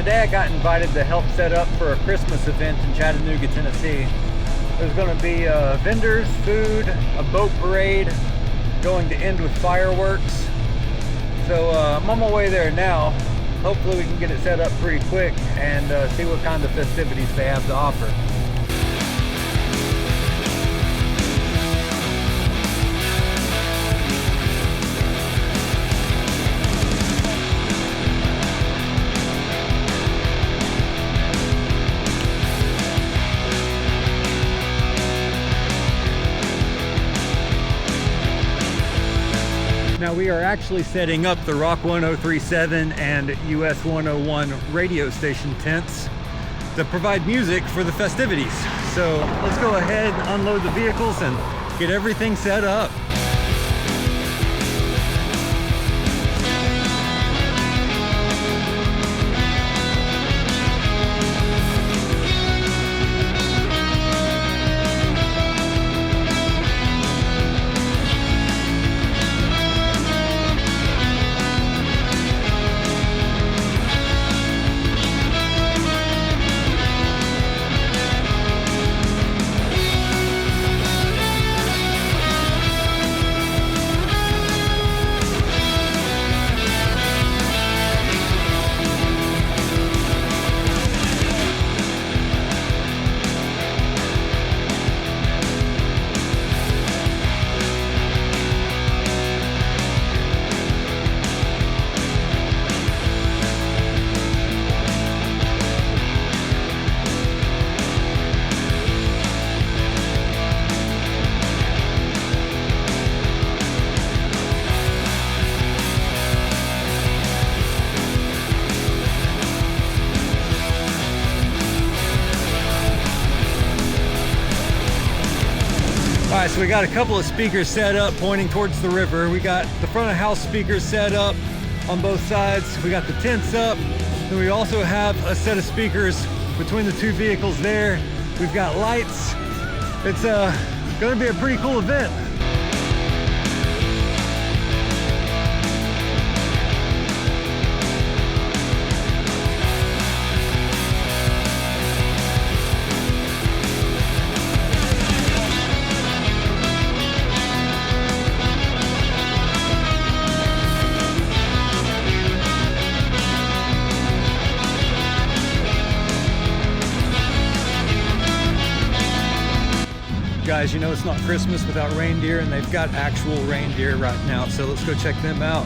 today I got invited to help set up for a Christmas event in Chattanooga, Tennessee. There's going to be vendors, food, a boat parade, going to end with fireworks. So I'm on my way there now. Hopefully we can get it set up pretty quick and see what kind of festivities they have to offer. Now we are actually setting up the Rock 1037 and US 101 radio station tents that provide music for the festivities. So let's go ahead, unload the vehicles and get everything set up. All right, so we got a couple of speakers set up pointing towards the river. We got the front of house speakers set up on both sides. We got the tents up. Then we also have a set of speakers between the two vehicles there. We've got lights. It's gonna be a pretty cool event. Guys, you know it's not Christmas without reindeer, and they've got actual reindeer right now, so let's go check them out.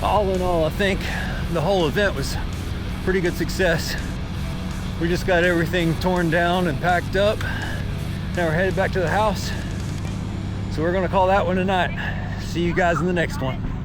All in all, I think the whole event was a pretty good success. We just got everything torn down and packed up. Now we're headed back to the house. So we're gonna call that one a night. See you guys in the next one.